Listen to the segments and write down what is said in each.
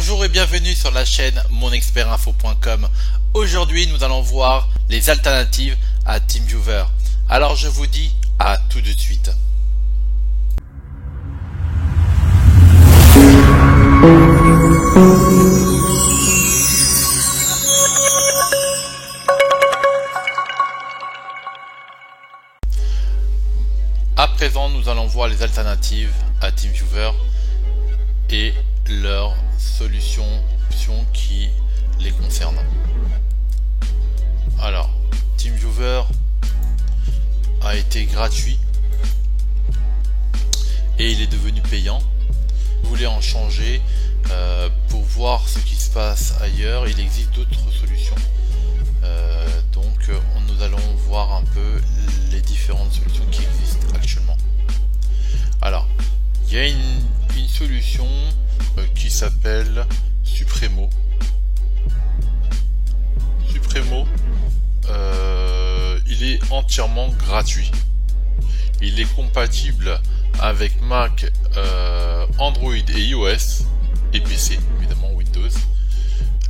Bonjour et bienvenue sur la chaîne monexpertinfo.com. Aujourd'hui nous allons voir les alternatives à TeamViewer. Alors je vous dis à tout de suite. À présent nous allons voir les alternatives à TeamViewer et leurs solutions qui les concernent. Alors, TeamViewer a été gratuit et il est devenu payant. Si vous voulez en changer pour voir ce qui se passe ailleurs, il existe d'autres solutions. Donc nous allons voir un peu les différentes solutions qui existent actuellement. Alors, il y a une solution qui s'appelle Supremo. Supremo, il est entièrement gratuit. Il est compatible avec Mac, Android et iOS et PC, évidemment Windows.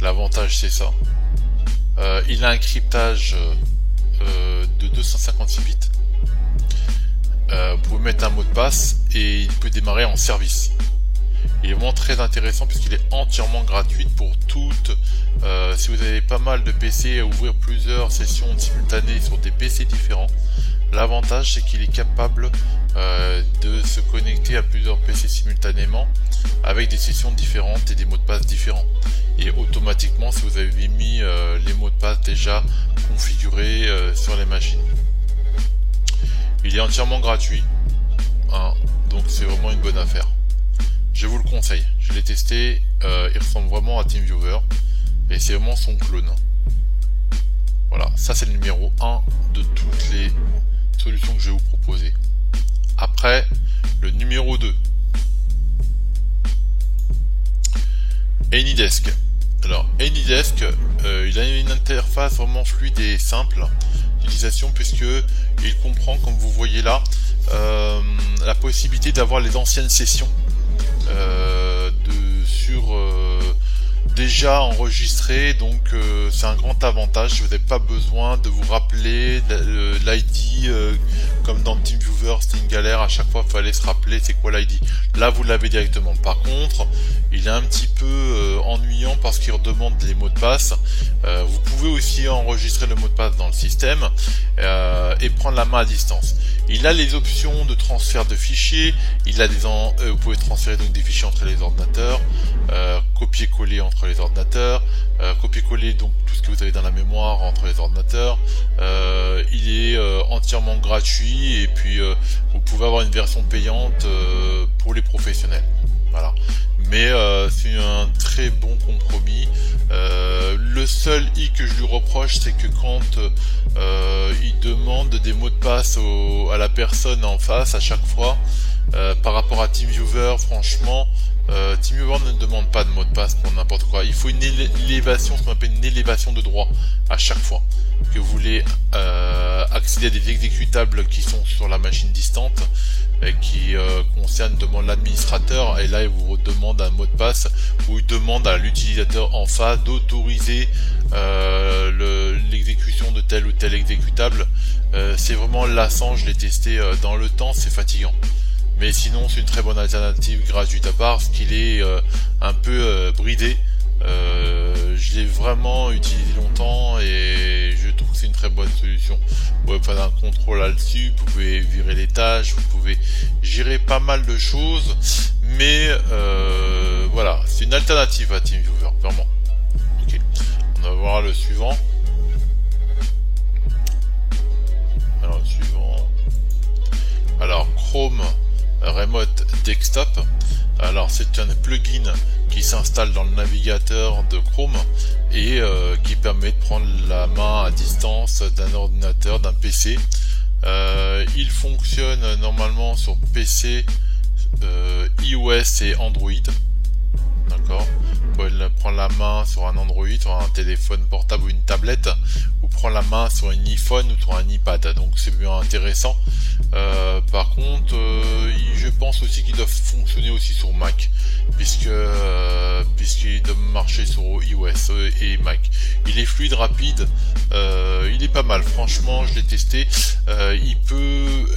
L'avantage c'est ça. Il a un cryptage de 256 bits. Vous pouvez mettre un mot de passe et il peut démarrer en service. Il est vraiment très intéressant puisqu'il est entièrement gratuit pour toutes. Si vous avez pas mal de PC à ouvrir plusieurs sessions simultanées sur des PC différents, l'avantage c'est qu'il est capable de se connecter à plusieurs PC simultanément avec des sessions différentes et des mots de passe différents. Et automatiquement si vous avez mis les mots de passe déjà configurés sur les machines. Il est entièrement gratuit, hein, donc c'est vraiment une bonne affaire. Je vous le conseille, je l'ai testé, il ressemble vraiment à TeamViewer et c'est vraiment son clone. Voilà, ça c'est le numéro 1 de toutes les solutions que je vais vous proposer. Après, le numéro 2. AnyDesk. Alors, AnyDesk, il a une interface vraiment fluide et simple d'utilisation puisque il comprend, comme vous voyez là, la possibilité d'avoir les anciennes sessions déjà enregistrées, donc c'est un grand avantage. Vous n'avez pas besoin de vous rappeler l'ID comme dans TeamViewer, c'était une galère, à chaque fois il fallait se rappeler c'est quoi l'ID. Là vous l'avez directement. Par contre il est un petit peu ennuyant parce qu'il redemande les mots de passe. Vous pouvez aussi enregistrer le mot de passe dans le système et prendre la main à distance. Il a les options de transfert de fichiers, il a vous pouvez transférer donc des fichiers entre les ordinateurs, copier-coller entre les ordinateurs, copier-coller donc tout ce que vous avez dans la mémoire entre les ordinateurs. Il est entièrement gratuit et puis vous pouvez avoir une version payante pour les professionnels. Voilà. Mais c'est un très bon compromis. Le seul hic que je lui reproche, c'est que quand il demande des mots de passe à la personne en face à chaque fois, par rapport à TeamViewer, franchement, TeamViewer ne demande pas de mot de passe pour n'importe quoi. Il faut une élévation, ce qu'on appelle une élévation de droit à chaque fois que vous voulez accéder à des exécutables qui sont sur la machine distante et qui concernent demande l'administrateur, et là il vous demande un mot de passe où il demande à l'utilisateur en face d'autoriser l'exécution de tel ou tel exécutable. C'est vraiment lassant, je l'ai testé dans le temps, c'est fatigant. Mais sinon c'est une très bonne alternative gratuite à part, parce qu'il est un peu bridé. Je l'ai vraiment utilisé longtemps et je trouve que c'est une très bonne solution. Vous pouvez faire un contrôle là-dessus, vous pouvez virer les tâches, vous pouvez gérer pas mal de choses, mais voilà, c'est une alternative à TeamViewer, vraiment. Ok, on va voir le suivant. Alors le suivant. Alors Chrome Remote Desktop. Alors c'est un plugin qui s'installe dans le navigateur de Chrome et qui permet de prendre la main à distance d'un ordinateur, d'un PC. Il fonctionne normalement sur PC, iOS et Android. D'accord. Vous pouvez prendre la main sur un Android, sur un téléphone portable ou une tablette, ou prendre la main sur un iPhone ou sur un iPad. Donc c'est bien intéressant. Par contre, je pense aussi qu'ils doivent fonctionner aussi sur Mac, puisqu'ils marcher sur iOS et Mac. Il est fluide, rapide, il est pas mal, franchement je l'ai testé. Il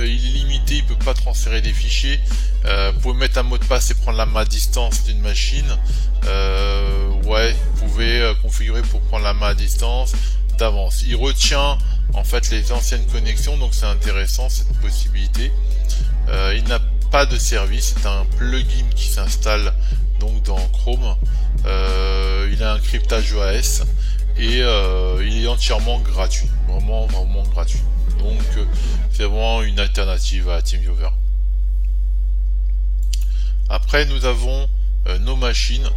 est limité, il peut pas transférer des fichiers. Vous pouvez mettre un mot de passe et prendre la main à distance d'une machine. Ouais, vous pouvez configurer pour prendre la main à distance d'avance. Il retient en fait les anciennes connexions, donc c'est intéressant cette possibilité. Il n'a pas de service, c'est un plugin qui s'installe donc dans Chrome. Il a un cryptage EAS et il est entièrement gratuit, vraiment gratuit. Donc c'est vraiment une alternative à TeamViewer. Après nous avons nos machines.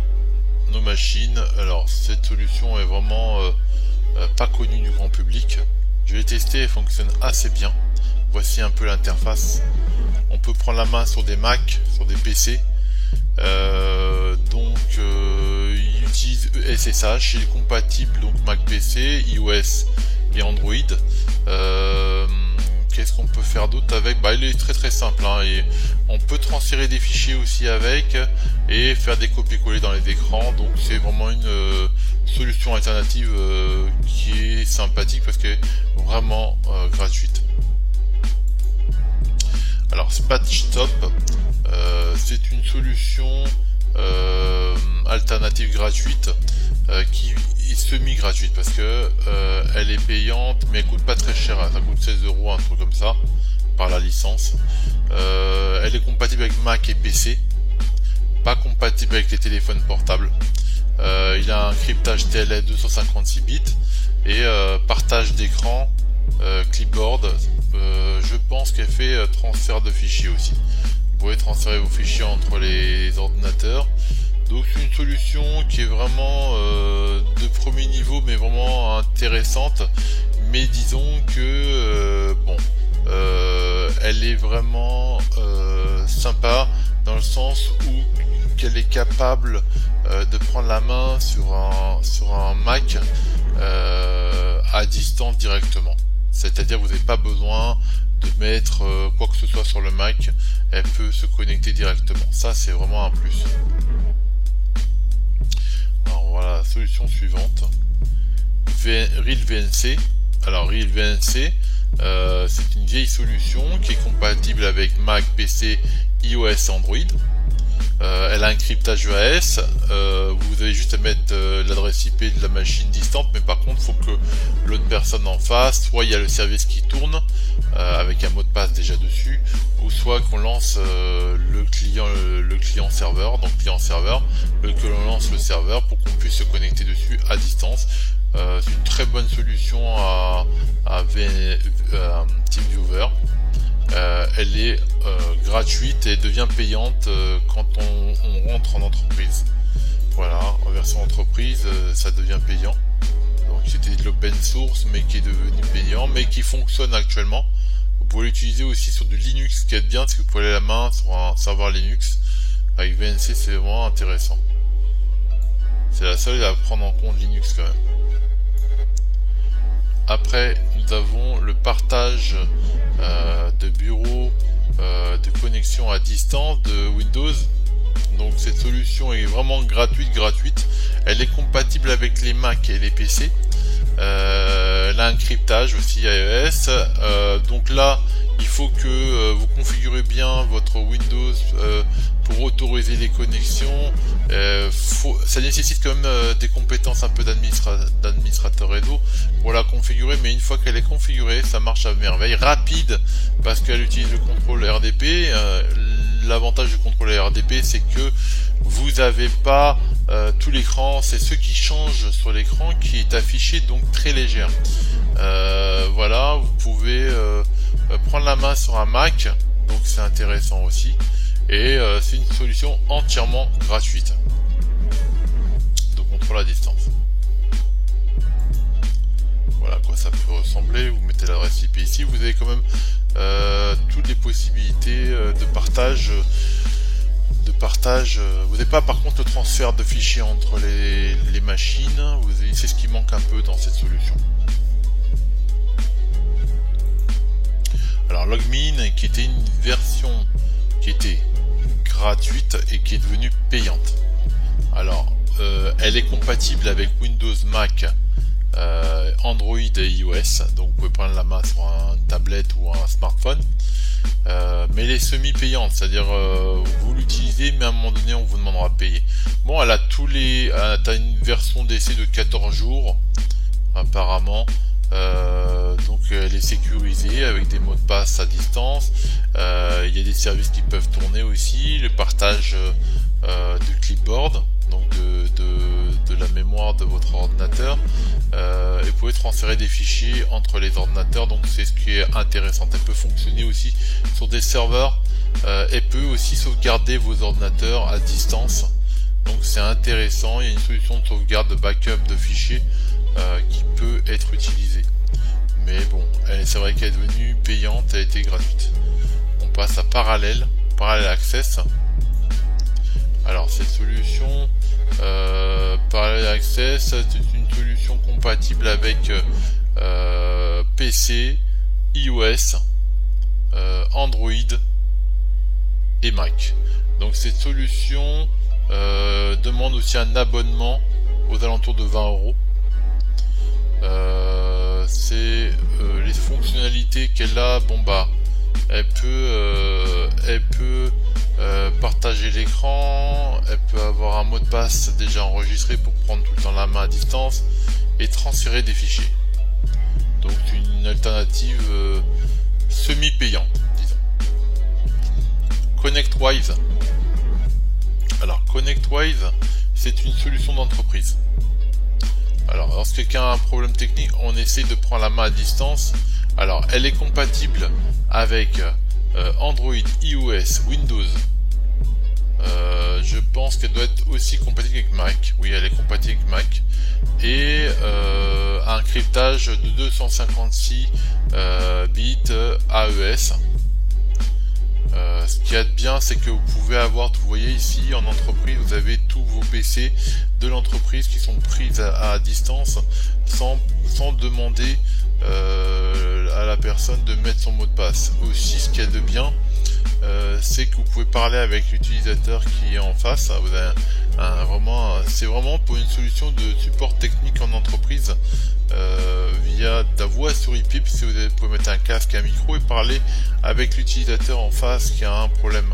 Alors cette solution est vraiment pas connue du grand public. Je l'ai testé, elle fonctionne assez bien. Voici un peu l'interface. On peut prendre la main sur des Mac, sur des PC. Il utilise SSH, il est compatible donc Mac PC, iOS et Android. Qu'est-ce qu'on peut faire d'autre avec? Il est très simple, hein, et on peut transférer des fichiers aussi avec et faire des copier-coller dans les écrans. Donc c'est vraiment une solution alternative qui est sympathique parce qu'elle est vraiment gratuite. Alors Spatchtop, c'est une solution alternative gratuite qui est semi-gratuite parce que elle est payante mais elle coûte pas très cher, hein, ça coûte 16 €, un truc comme ça par la licence. Elle est compatible avec Mac et PC, pas compatible avec les téléphones portables. Il a un cryptage TLS 256 bits et partage d'écran, clipboard. Je pense qu'elle fait transfert de fichiers aussi. Vous pouvez transférer vos fichiers entre les ordinateurs. Donc c'est une solution qui est vraiment de premier niveau mais vraiment intéressante. Mais disons que elle est vraiment sympa dans le sens où qu'elle est capable de prendre la main sur un Mac à distance directement. C'est-à-dire que vous n'avez pas besoin de mettre quoi que ce soit sur le Mac, elle peut se connecter directement. Ça c'est vraiment un plus. Alors voilà la solution suivante. RealVNC. Alors RealVNC, c'est une vieille solution qui est compatible avec Mac, PC, iOS, Android. Elle a un cryptage EAS. Vous avez juste à mettre l'adresse IP de la machine distante, mais par contre il faut que l'autre personne en face, soit il y a le service qui tourne avec un mot de passe déjà dessus, ou soit qu'on lance le client serveur, donc client serveur, que l'on lance le serveur pour qu'on puisse se connecter dessus à distance. C'est une très bonne solution à TeamViewer. Elle est gratuite et devient payante quand on rentre en entreprise. Voilà, en version entreprise, ça devient payant. Donc c'était de l'open source mais qui est devenu payant, mais qui fonctionne actuellement. Vous pouvez l'utiliser aussi sur du Linux, ce qui est bien, parce que vous pouvez aller la main sur un serveur Linux. Avec VNC, c'est vraiment intéressant. C'est la seule à prendre en compte Linux quand même. Après, nous avons le partage de bureaux de connexion à distance de Windows. Donc cette solution est vraiment gratuite. Elle est compatible avec les Mac et les PC. Elle a un cryptage aussi iOS. Donc là, il faut que vous configurez bien votre Windows pour autoriser les connexions. Ça nécessite quand même des compétences un peu d'administrateur réseau pour la configurer, mais une fois qu'elle est configurée, ça marche à merveille, rapide parce qu'elle utilise le contrôle RDP. L'avantage du contrôle RDP, c'est que vous n'avez pas tout l'écran, c'est ce qui change sur l'écran qui est affiché, donc très légère. Voilà, vous pouvez prendre la main sur un Mac, donc c'est intéressant aussi, et c'est une solution entièrement gratuite de contrôle à distance. Voilà à quoi ça peut ressembler. Vous mettez l'adresse IP ici, vous avez quand même toutes les possibilités de partage. Vous n'avez pas par contre le transfert de fichiers entre les machines. C'est ce qui manque un peu dans cette solution. Alors Logmein, qui était une version qui était gratuite et qui est devenue payante. Alors Elle est compatible avec Windows, Mac, Android et iOS, donc vous pouvez prendre la main sur une tablette ou un smartphone. Mais elle est semi-payante, c'est-à-dire vous l'utilisez, mais à un moment donné on vous demandera de payer. Bon, elle a t'as une version d'essai de 14 jours apparemment, donc elle est sécurisée avec des mots de passe à distance. Il y a des services qui peuvent tourner aussi, le partage du clipboard, donc de la mémoire de votre ordinateur, et vous pouvez transférer des fichiers entre les ordinateurs, donc c'est ce qui est intéressant. Elle peut fonctionner aussi sur des serveurs, et peut aussi sauvegarder vos ordinateurs à distance, donc c'est intéressant. Il y a une solution de sauvegarde, de backup de fichiers qui peut être utilisée, mais bon, c'est vrai qu'elle est devenue payante, elle a été gratuite. On passe à Parallel Access. Alors cette solution Parallel Access, c'est une solution compatible avec PC, iOS, Android et Mac. Donc cette solution demande aussi un abonnement aux alentours de 20 €. C'est les fonctionnalités qu'elle a. Bon bah, elle peut partager l'écran, elle peut avoir un mot de passe déjà enregistré pour prendre tout le temps la main à distance et transférer des fichiers. Donc une alternative semi-payante, disons. ConnectWise. Alors ConnectWise, c'est une solution d'entreprise. Alors lorsque quelqu'un a un problème technique, on essaye de prendre la main à distance. Alors elle est compatible avec Android, iOS, Windows. Je pense qu'elle doit être aussi compatible avec Mac. Oui, elle est compatible avec Mac. Et un cryptage de 256 bits AES. Ce qu'il y a de bien, c'est que vous pouvez avoir, vous voyez ici en entreprise, vous avez tous vos PC de l'entreprise qui sont pris à distance sans demander à la personne de mettre son mot de passe. Aussi, ce qu'il y a de bien, c'est que vous pouvez parler avec l'utilisateur qui est en face. Vous avez c'est vraiment pour une solution de support technique en entreprise, via de la voix sur IP, si vous pouvez mettre un casque, un micro et parler avec l'utilisateur en face qui a un problème.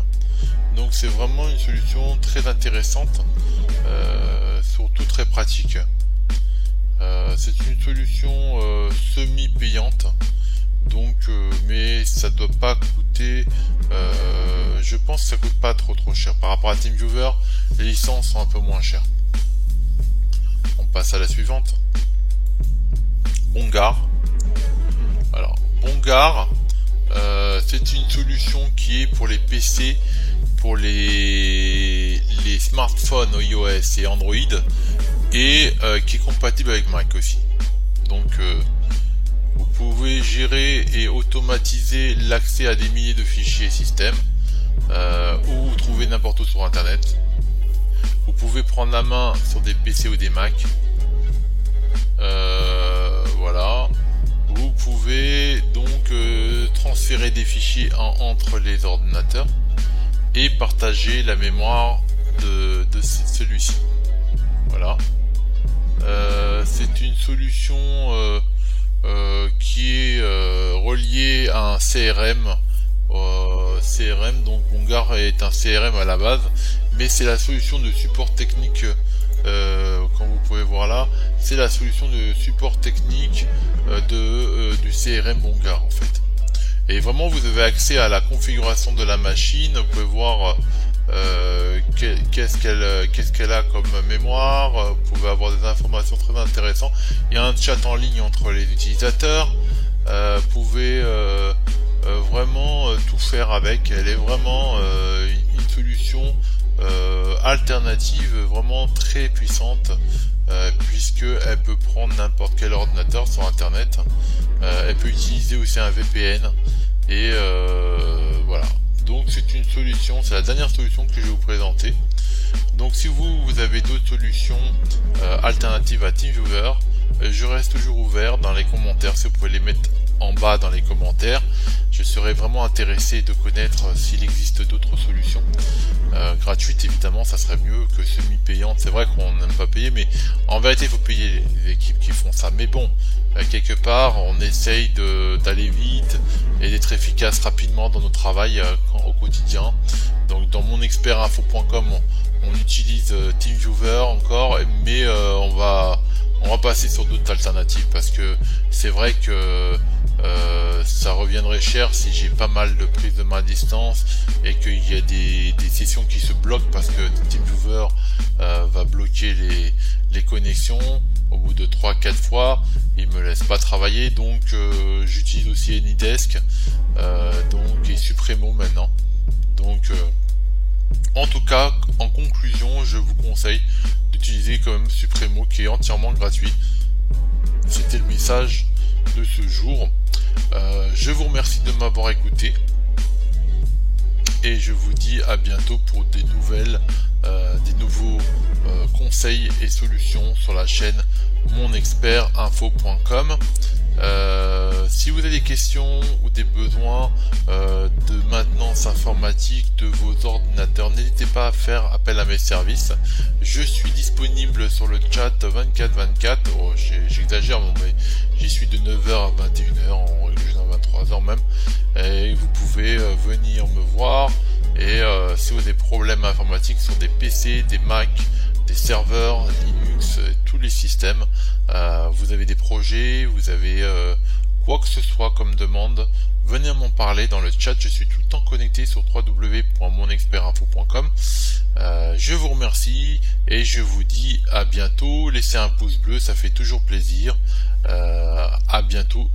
Donc c'est vraiment une solution très intéressante, surtout très pratique. C'est une solution semi-payante, donc mais ça doit pas coûter, je pense que ça coûte pas trop cher par rapport à TeamViewer. Les licences sont un peu moins chères. On passe à la suivante. Bongar. Alors Bongar, c'est une solution qui est pour les PC, pour les smartphones iOS et Android, et qui est compatible avec Mac aussi. Donc vous pouvez gérer et automatiser l'accès à des milliers de fichiers système, ou vous trouvez n'importe où sur internet. Vous pouvez prendre la main sur des PC ou des Mac. Voilà. Vous pouvez donc transférer des fichiers entre les ordinateurs et partager la mémoire de celui-ci. Voilà. C'est une solution qui est reliée à un CRM. Donc Bongar est un CRM à la base, mais c'est la solution de support technique. Comme vous pouvez voir là, c'est la solution de support technique du CRM Bongar en fait. Et vraiment, vous avez accès à la configuration de la machine. Vous pouvez voir qu'est-ce qu'elle a comme mémoire. Vous pouvez avoir des informations très intéressantes. Il y a un chat en ligne entre les utilisateurs. Vous pouvez vraiment tout faire avec. Elle est vraiment une solution alternative vraiment très puissante, puisque elle peut prendre n'importe quel ordinateur sur internet. Elle peut utiliser aussi un VPN, et voilà. Donc c'est une solution, c'est la dernière solution que je vais vous présenter. Donc si vous avez d'autres solutions alternatives à TeamViewer, je reste toujours ouvert dans les commentaires, si vous pouvez les mettre en bas dans les commentaires. Je serais vraiment intéressé de connaître s'il existe d'autres solutions. Gratuites, évidemment, ça serait mieux que semi-payantes. C'est vrai qu'on n'aime pas payer, mais en vérité, il faut payer les équipes qui font ça. Mais bon, quelque part, on essaye d'aller vite et d'être efficace rapidement dans notre travail au quotidien. Donc, dans monexpertinfo.com, on utilise TeamViewer encore, mais on va passer sur d'autres alternatives parce que c'est vrai que ça reviendrait cher si j'ai pas mal de prises de main à distance et qu'il y a des sessions qui se bloquent parce que TeamViewer va bloquer les connexions au bout de 3-4 fois. Il me laisse pas travailler, donc j'utilise aussi AnyDesk et Supremo maintenant. Donc en tout cas, en conclusion, je vous conseille d'utiliser quand même Supremo qui est entièrement gratuit. C'était le message de ce jour. Je vous remercie de m'avoir écouté et je vous dis à bientôt pour des nouveaux conseils et solutions sur la chaîne monexpertinfo.com. Si vous avez des questions ou des besoins de maintenance informatique de vos ordinateurs, n'hésitez pas à faire appel à mes services. Je suis disponible sur le chat 24/24. Oh, j'exagère, mais j'y suis de 9h à 21h, en règle générale 23h même. Et vous pouvez venir me voir. Et si vous avez des problèmes informatiques sur des PC, des Mac, des serveurs, Linux, tous les systèmes, vous avez des projets, vous avez quoi que ce soit comme demande, venez m'en parler dans le chat. Je suis tout le temps connecté sur www.monexpertinfo.com. Je vous remercie et je vous dis à bientôt. Laissez un pouce bleu, ça fait toujours plaisir. À bientôt.